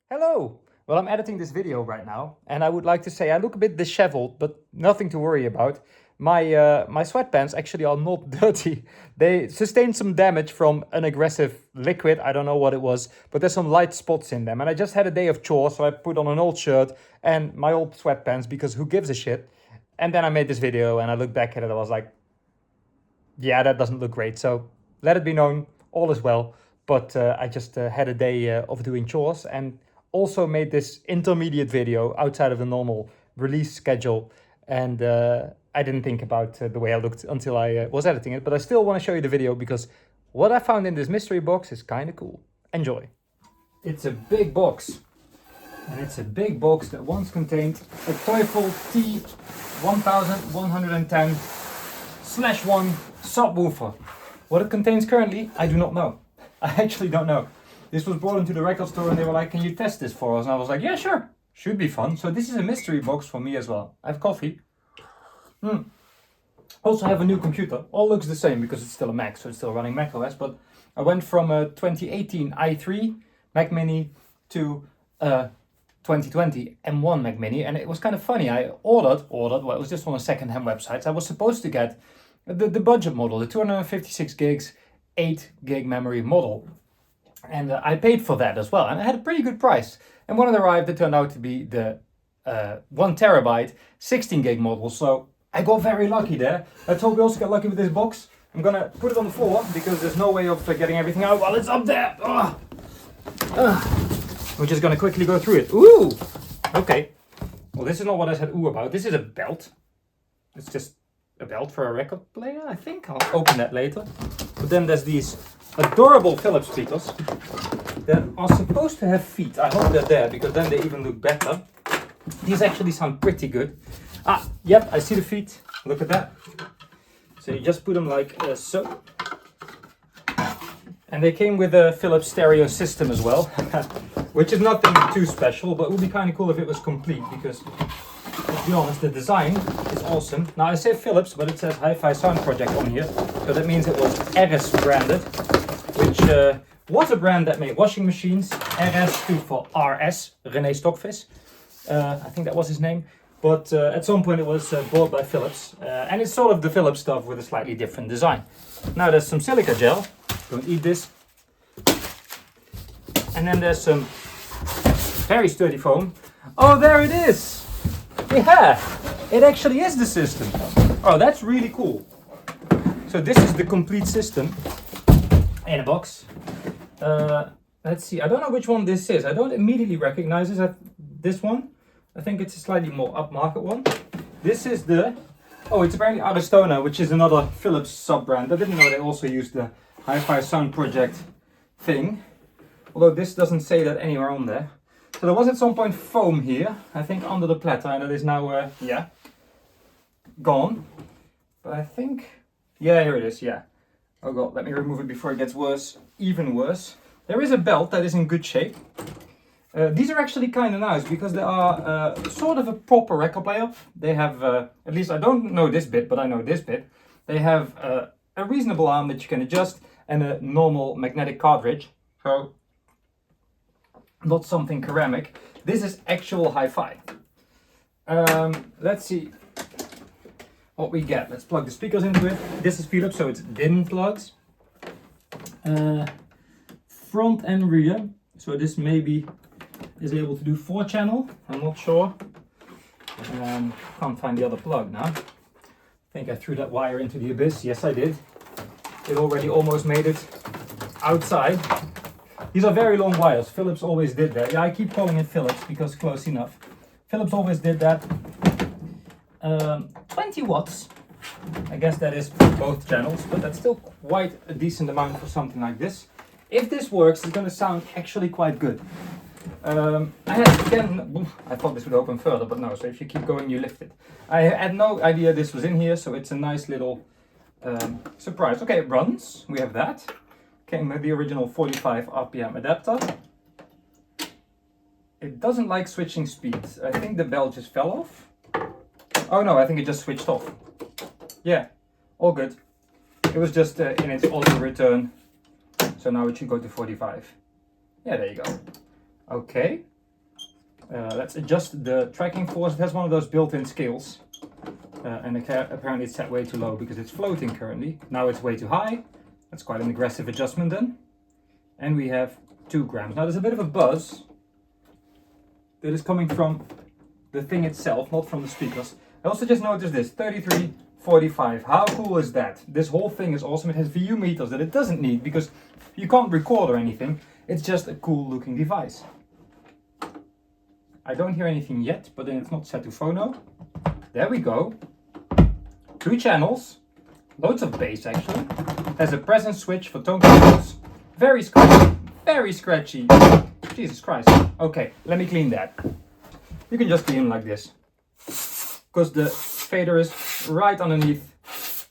Hello! Well, I'm editing this video right now, and I would like to say I look a bit disheveled, but nothing to worry about. My sweatpants actually are not dirty. They sustained some damage from an aggressive liquid. I don't know what it was, but there's some light spots in them. And I just had a day of chores, so I put on an old shirt and my old sweatpants because who gives a shit? And then I made this video and I looked back at it. I was like, yeah, that doesn't look great. So let it be known, all is well. But I just had a day of doing chores and also made this intermediate video outside of the normal release schedule. And I didn't think about the way I looked until I was editing it. But I still want to show you the video because what I found in this mystery box is kind of cool. Enjoy. It's a big box. And it's a big box that once contained a Teufel T1110/1 subwoofer. What it contains currently, I do not know. I actually don't know. This was brought into the record store and they were like, can you test this for us? And I was like, yeah, sure. Should be fun. So this is a mystery box for me as well. I have coffee. Also have a new computer. All looks the same because it's still a Mac, so it's still running macOS. But I went from a 2018 i3 Mac Mini to a 2020 M1 Mac Mini, and it was kind of funny. I ordered, well, it was just on a second-hand website. I was supposed to get the budget model, the 256 gigs, 8 gig memory model. And I paid for that as well, and I had a pretty good price. And when it arrived, it turned out to be the 1 terabyte, 16 gig model. So I got very lucky there. Let's hope we also get lucky with this box. I'm gonna put it on the floor because there's no way of getting everything out while it's up there. We're just gonna quickly go through it. Ooh! Okay. Well, this is not what I said ooh about. This is a belt. It's just a belt for a record player, I think. I'll open that later. But then there's these adorable Philips speakers that are supposed to have feet. I hope they're there because then they even look better. These actually sound pretty good. Ah, yep, I see the feet. Look at that. So you just put them like so. And they came with a Philips stereo system as well, which is nothing too special, but it would be kind of cool if it was complete because, let's be honest, the design is awesome. Now I say Philips, but it says Hi-Fi Sound Project on here, so that means it was RS branded, which was a brand that made washing machines. RS stood for RS, René Stockvis. I think that was his name. But at some point it was bought by Philips, and it's sort of the Philips stuff with a slightly different design. Now there's some silica gel. Don't eat this. And then there's some very sturdy foam. Oh, there it is! Yeah! It actually is the system. Oh, that's really cool. So this is the complete system in a box. Let's see, I don't know which one this is. I don't immediately recognize this one. I think it's a slightly more upmarket one. This is the... Oh, it's apparently Aristona, which is another Philips sub-brand. I didn't know they also used the Hi-Fi Sound Project thing. Although this doesn't say that anywhere on there. So there was at some point foam here, I think under the platter, and it is now, yeah, gone. But I think, yeah, here it is, yeah. Oh god, let me remove it before it gets worse, even worse. There is a belt that is in good shape. These are actually kind of nice because they are sort of a proper record player. They have, at least I don't know this bit, but I know this bit. They have a reasonable arm that you can adjust and a normal magnetic cartridge. So, not something ceramic. This is actual hi-fi. Let's see what we get. Let's plug the speakers into it. This is Philips, so it's DIN plugs. Front and rear. So this maybe is able to do 4-channel. I'm not sure. Can't find the other plug now. I think I threw that wire into the abyss. Yes, I did. It already almost made it outside. These are very long wires. Philips always did that. Yeah, I keep calling it Philips because close enough. Philips always did that. 20 watts. I guess that is both channels, but that's still quite a decent amount for something like this. If this works, it's going to sound actually quite good. I thought this would open further, but no. So if you keep going, you lift it. I had no idea this was in here, so it's a nice little surprise. Okay, it runs. We have that. Came with the original 45 RPM adapter. It doesn't like switching speeds. I think the bell just fell off. Oh no, I think it just switched off. Yeah, all good. It was just in its auto return. So now it should go to 45. Yeah, there you go. Okay, Let's adjust the tracking force. It has one of those built-in scales. And apparently it's set way too low because it's floating currently. Now it's way too high. That's quite an aggressive adjustment then. And we have 2 grams. Now there's a bit of a buzz that is coming from the thing itself, not from the speakers. I also just noticed this, 3345. How cool is that? This whole thing is awesome. It has VU meters that it doesn't need because you can't record or anything. It's just a cool looking device. I don't hear anything yet, but then it's not set to phono. There we go. 2 channels, loads of bass actually. Has a presence switch for tone controls. Very scratchy, very scratchy. Jesus Christ. Okay, let me clean that. You can just clean like this. Because the fader is right underneath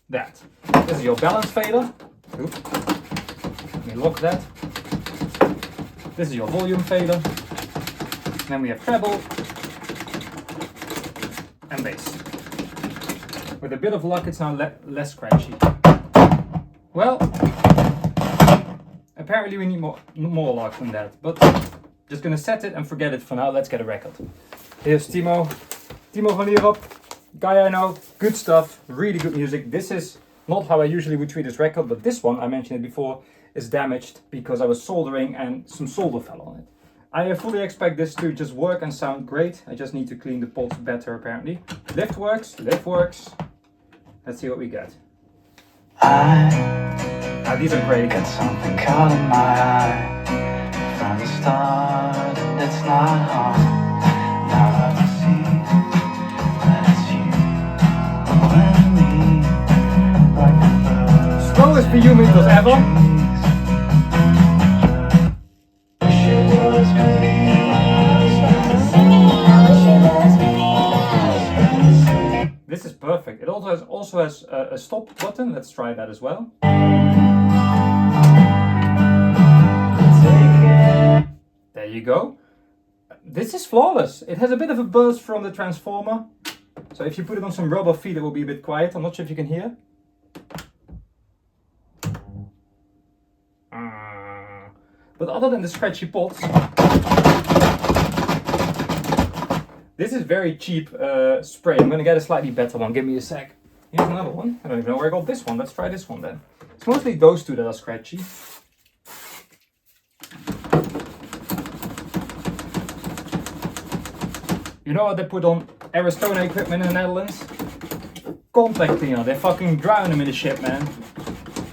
that. This is your balance fader. Oop. Let me lock that. This is your volume fader. Then we have treble and bass. With a bit of luck, it's now less scratchy. Well, apparently we need more luck than that, but just gonna set it and forget it for now. Let's get a record. Here's Timo van Lierop, guy I know, good stuff, really good music. This is not how I usually would treat this record, but this one, I mentioned it before, is damaged because I was soldering and some solder fell on it. I fully expect this to just work and sound great. I just need to clean the pots better apparently. Lift works. Let's see what we get. These are great. Got something caught in my eye from the start, and it's not hard. Now I see that it's you and me, like the birds. Slowest VU meters ever. This is perfect. It also has a stop button. Let's try that as well. There you go. This is flawless. It has a bit of a buzz from the transformer. So if you put it on some rubber feet, it will be a bit quiet. I'm not sure if you can hear. But other than the scratchy pots, this is very cheap spray. I'm going to get a slightly better one. Give me a sec. Here's another one. I don't even know where I got this one. Let's try this one then. It's mostly those two that are scratchy. You know what they put on Aristona equipment in the Netherlands? Contact cleaner. They fucking drown them in the shit, man.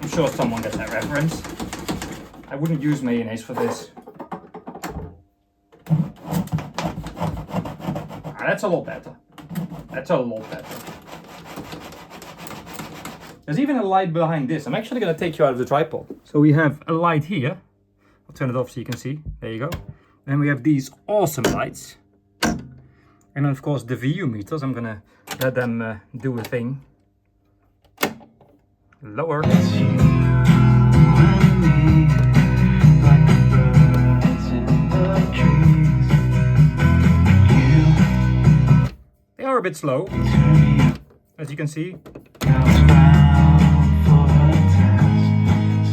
I'm sure someone gets that reference. I wouldn't use mayonnaise for this. That's a lot better. That's a lot better. There's even a light behind this. I'm actually going to take you out of the tripod. So we have a light here. I'll turn it off so you can see. There you go. Then we have these awesome lights. And then of course the VU meters. I'm going to let them do a thing. Lower. They are a bit slow, as you can see.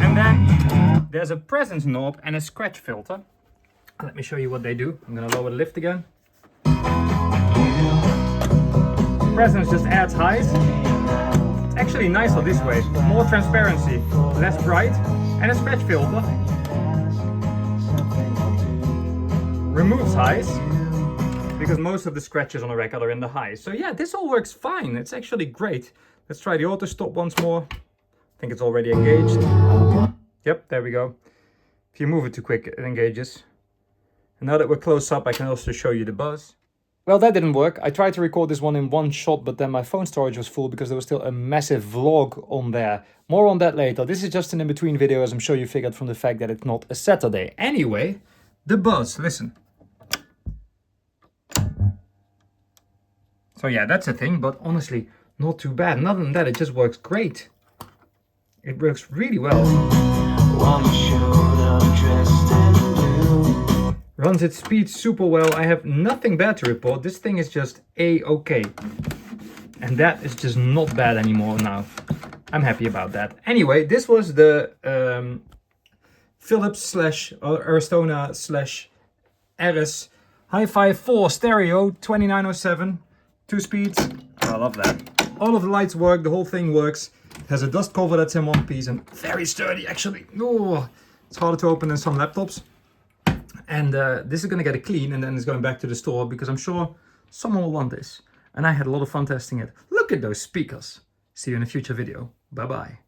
And then there's a presence knob and a scratch filter. Let me show you what they do. I'm gonna lower the lift again. Presence just adds highs. It's actually nicer this way. More transparency, less bright, and a scratch filter. Removes highs, because most of the scratches on the record are in the highs. So yeah, this all works fine. It's actually great. Let's try the auto stop once more. I think it's already engaged. Yep, there we go. If you move it too quick, it engages. And now that we're close up, I can also show you the buzz. Well, that didn't work. I tried to record this one in one shot, but then my phone storage was full because there was still a massive vlog on there. More on that later. This is just an in-between video, as I'm sure you figured from the fact that it's not a Saturday. Anyway, the buzz, listen. So yeah, that's a thing, but honestly, not too bad. And other than that, it just works great. It works really well. Runs its speed super well. I have nothing bad to report. This thing is just A-okay. And that is just not bad anymore now. I'm happy about that. Anyway, this was the Philips / Aristona / RS Hi-Fi 4 stereo, 2907, 2 speeds. I love that. All of the lights work, the whole thing works. It has a dust cover that's in one piece and very sturdy actually. Oh, it's harder to open than some laptops. And this is gonna get it clean and then it's going back to the store because I'm sure someone will want this. And I had a lot of fun testing it. Look at those speakers. See you in a future video. Bye bye.